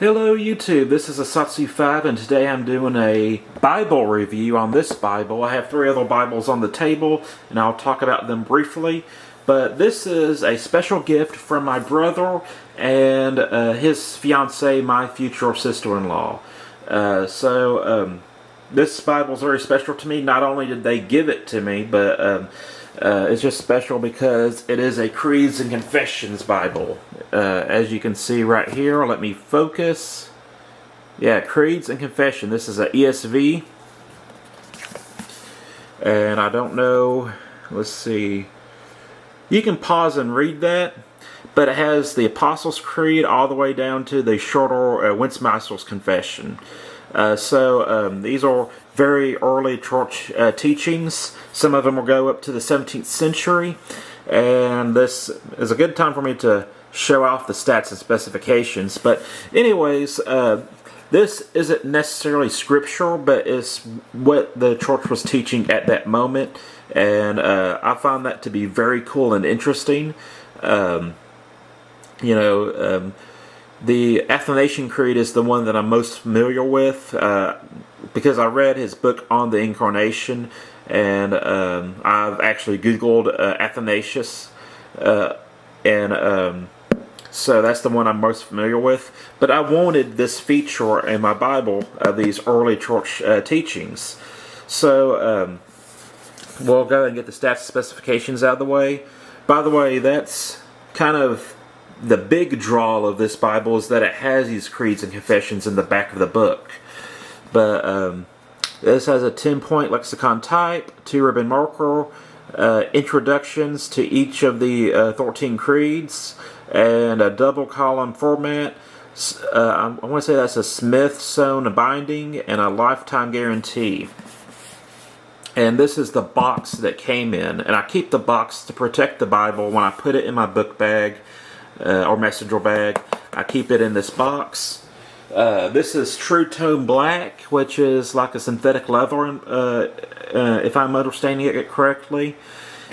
Hello YouTube, this is Asatsu5 and today I'm doing a Bible review on this Bible. I have 3 other Bibles on the table and I'll talk about them briefly. But this is a special gift from my brother and his fiancée, my future sister-in-law. This Bible is very special to me. Not only did they give it to me, but it's just special because it is a Creeds and Confessions Bible. As you can see right here, let me focus. Yeah, Creeds and Confession. This is an ESV. And I don't know, let's see. You can pause and read that, but it has the Apostles' Creed all the way down to the shorter Westminster's Confession. These are very early church teachings. Some of them will go up to the 17th century, and this is a good time for me to show off the stats and specifications. But anyways, this isn't necessarily scriptural, but it's what the church was teaching at that moment, and I found that to be very cool and interesting. The Athanasian Creed is the one that I'm most familiar with because I read his book on the Incarnation, and I've actually Googled Athanasius, so that's the one I'm most familiar with. But I wanted this feature in my Bible of these early church teachings. So we'll go and get the stats specifications out of the way. By the way, that's kind of the big draw of this Bible, is that it has these creeds and confessions in the back of the book. But this has a 10-point lexicon type, 2-ribbon marker, introductions to each of the 13 creeds, and a double column format. I want to say that's a Smith-sewn binding and a lifetime guarantee. And this is the box that came in, and I keep the box to protect the Bible. When I put it in my book bag or messenger bag, I keep it in this box. This is True Tone Black, which is like a synthetic leather, if I'm understanding it correctly.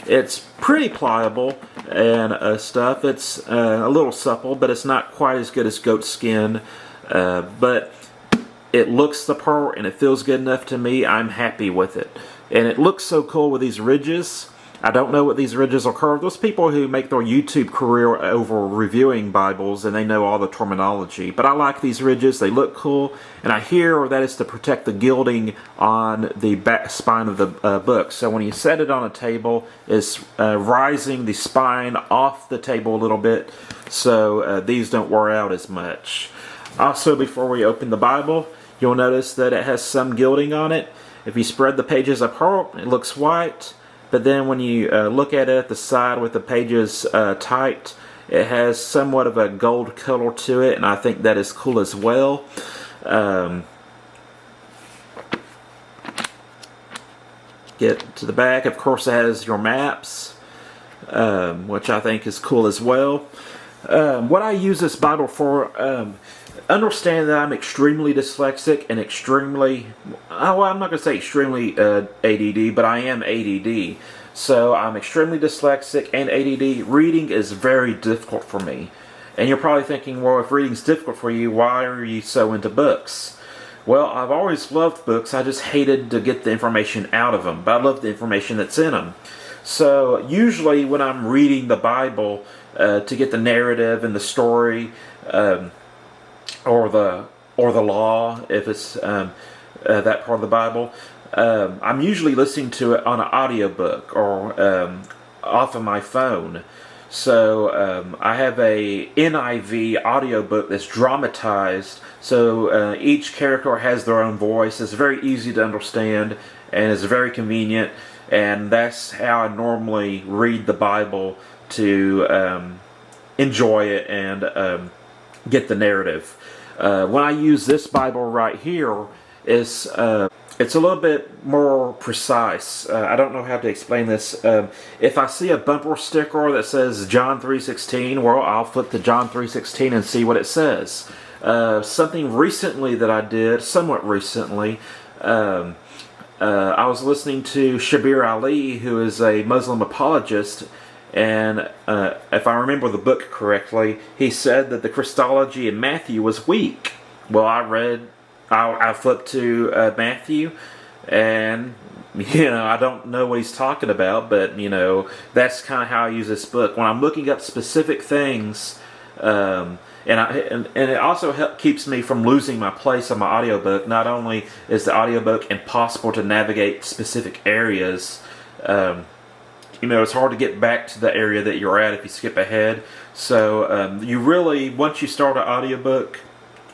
It's pretty pliable and stuff. It's a little supple, but it's not quite as good as goat skin. But it looks the part and it feels good enough to me. I'm happy with it. And it looks so cool with these ridges. I don't know what these ridges are called. Those people who make their YouTube career over reviewing Bibles, and they know all the terminology. But I like these ridges. They look cool. And I hear that is to protect the gilding on the back spine of the book. So when you set it on a table, it's rising the spine off the table a little bit, so these don't wear out as much. Also, before we open the Bible, you'll notice that it has some gilding on it. If you spread the pages apart, it looks white. But then when you look at it at the side with the pages typed, it has somewhat of a gold color to it, and I think that is cool as well. Get to the back, of course it has your maps, which I think is cool as well. What I use this Bible for, understand that I'm extremely dyslexic and extremely, well, I'm not going to say extremely ADD, but I am ADD. So I'm extremely dyslexic and ADD. Reading is very difficult for me. And you're probably thinking, well, if reading's difficult for you, why are you so into books? Well, I've always loved books. I just hated to get the information out of them. But I love the information that's in them. So usually when I'm reading the Bible to get the narrative and the story, or the law, if it's that part of the Bible, I'm usually listening to it on an audiobook or off of my phone. So I have a NIV audiobook that's dramatized, so each character has their own voice. It's very easy to understand and it's very convenient, and that's how I normally read the Bible, to enjoy it and get the narrative. When I use this Bible right here, it's a little bit more precise. I don't know how to explain this. If I see a bumper sticker that says John 3:16, well, I'll flip to John 3:16 and see what it says. Something recently that I did, somewhat recently, I was listening to Shabir Ali, who is a Muslim apologist, And if I remember the book correctly, he said that the Christology in Matthew was weak. well, I flipped to Matthew, and I don't know what he's talking about, but that's kind of how I use this book when I'm looking up specific things. And it also keeps me from losing my place on my audiobook. Not only is the audiobook impossible to navigate specific areas, it's hard to get back to the area that you're at if you skip ahead. So you really, once you start an audiobook,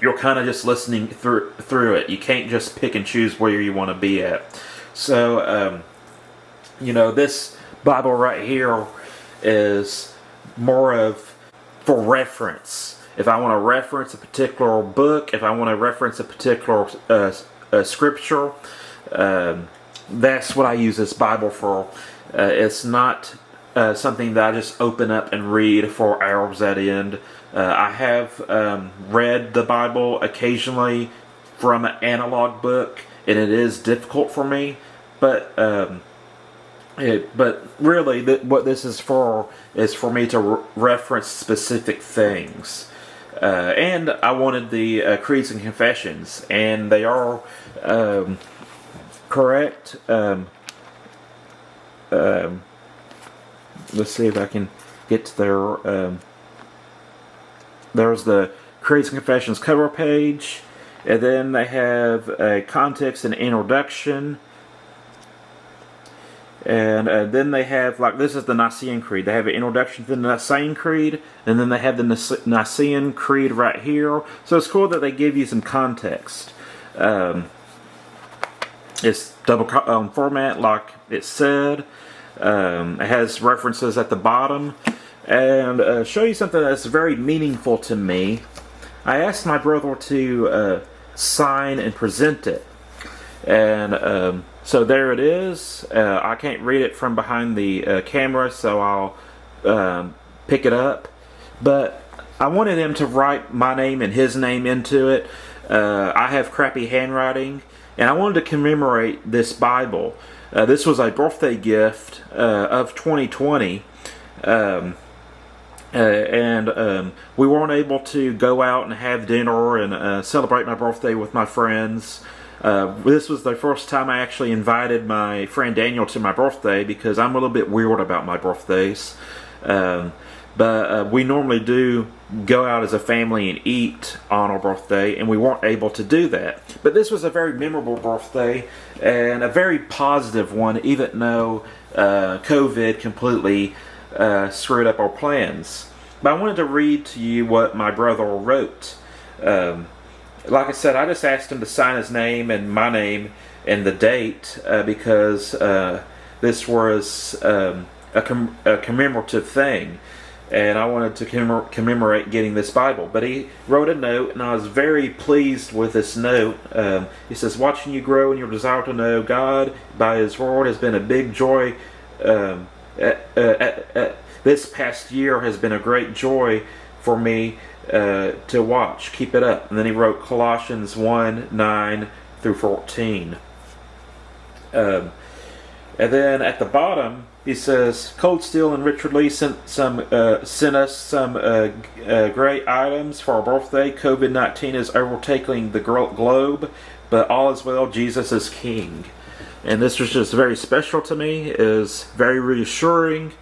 you're kind of just listening through it. You can't just pick and choose where you want to be at. So, this Bible right here is more of for reference. If I want to reference a particular book, if I want to reference a particular scripture, that's what I use this Bible for. It's not something that I just open up and read for hours at end. I have read the Bible occasionally from an analog book, and it is difficult for me. But really, what this is for me to reference specific things. And I wanted the creeds and confessions, and they are correct. Let's see if I can get to their. There's the creeds and confessions cover page, and then they have a context and introduction. And then they have, this is the Nicene Creed. They have an introduction to the Nicene Creed, and then they have the Nicene Creed right here. So it's cool that they give you some context. It's double format, like it said. It has references at the bottom. And show you something that's very meaningful to me. I asked my brother to sign and present it. And so there it is. I can't read it from behind the camera, so I'll pick it up. But I wanted him to write my name and his name into it. I have crappy handwriting, and I wanted to commemorate this Bible. This was a birthday gift of 2020. And we weren't able to go out and have dinner and celebrate my birthday with my friends. This was the first time I actually invited my friend Daniel to my birthday, because I'm a little bit weird about my birthdays. But we normally do go out as a family and eat on our birthday, and we weren't able to do that. But this was a very memorable birthday, and a very positive one, even though COVID completely screwed up our plans. But I wanted to read to you what my brother wrote. Like I said, I just asked him to sign his name and my name and the date because this was a commemorative thing, and I wanted to commemorate getting this Bible. But he wrote a note, and I was very pleased with this note. He says, "Watching you grow in your desire to know God by His Word has been a big joy. This past year has been a great joy for me to watch. Keep it up." And then he wrote Colossians 1:9 through 14. And then at the bottom he says, "Cold Steel and Richard Lee sent us some great items for our birthday. COVID-19 is overtaking the globe, but all is well. Jesus is King." And this was just very special to me. It is very reassuring.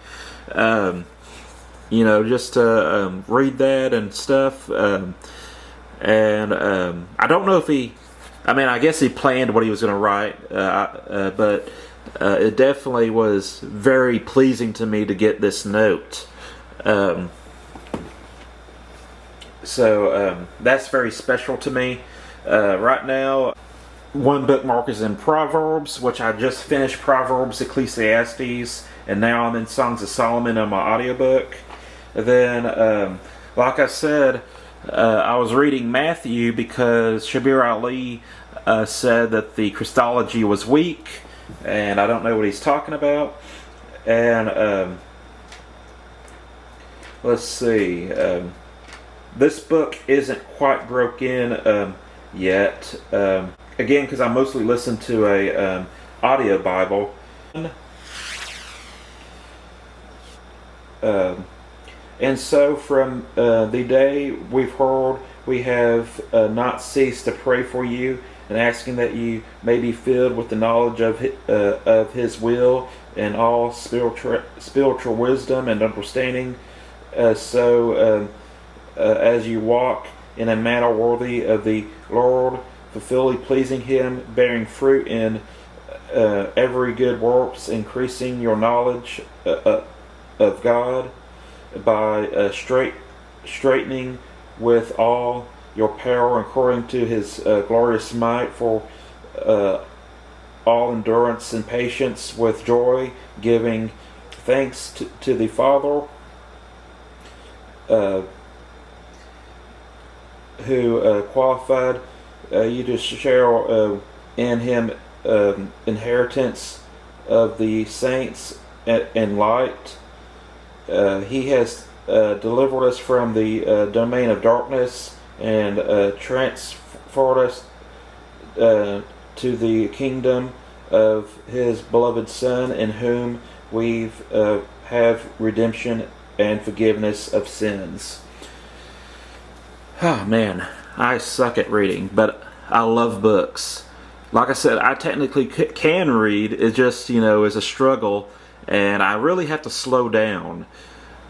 Just to read that and stuff. I don't know if I guess he planned what he was going to write, but it definitely was very pleasing to me to get this note. So that's very special to me. Right now, one bookmark is in Proverbs, which I just finished Proverbs, Ecclesiastes, and now I'm in Songs of Solomon on my audiobook. And then, like I said, I was reading Matthew because Shabir Ali said that the Christology was weak, and I don't know what he's talking about. And let's see, this book isn't quite broken yet. Again, because I mostly listen to a audio Bible. And so from the day we've heard, we have not ceased to pray for you and asking that you may be filled with the knowledge of His will and all spiritual wisdom and understanding, as you walk in a manner worthy of the Lord, fully pleasing Him, bearing fruit in every good works, increasing your knowledge of God by straightening with all your power according to His glorious might, for all endurance and patience with joy, giving thanks to the Father, who qualified you to share in Him inheritance of the saints in light. He has delivered us from the domain of darkness and transferred us to the kingdom of His beloved Son, in whom we have redemption and forgiveness of sins. Oh man, I suck at reading, but I love books. Like I said, I technically can read. It just, is a struggle, and I really have to slow down,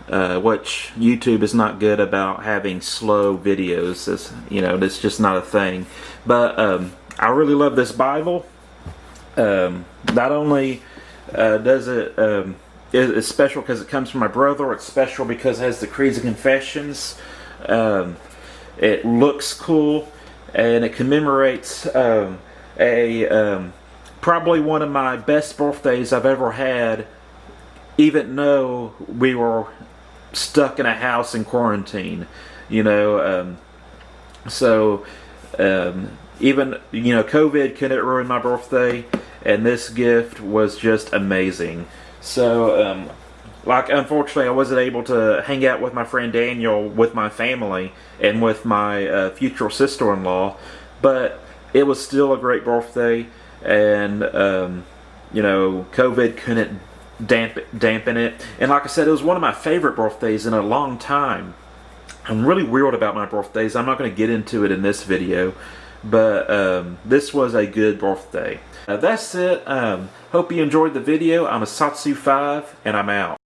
which YouTube is not good about having slow videos. It's just not a thing. But I really love this Bible. Not only does it's special because it comes from my brother, it's special because it has the creeds and confessions. It looks cool, and it commemorates probably one of my best birthdays I've ever had, even though we were stuck in a house in quarantine. Even COVID couldn't ruin my birthday, and this gift was just amazing. So unfortunately I wasn't able to hang out with my friend Daniel, with my family, and with my future sister-in-law, but it was still a great birthday, and COVID couldn't dampen it. And like I said, it was one of my favorite birthdays in a long time. I'm really weird about my birthdays. I'm not going to get into it in this video, but this was a good birthday. That's it. Hope you enjoyed the video. I'm a Satsu5, and I'm out.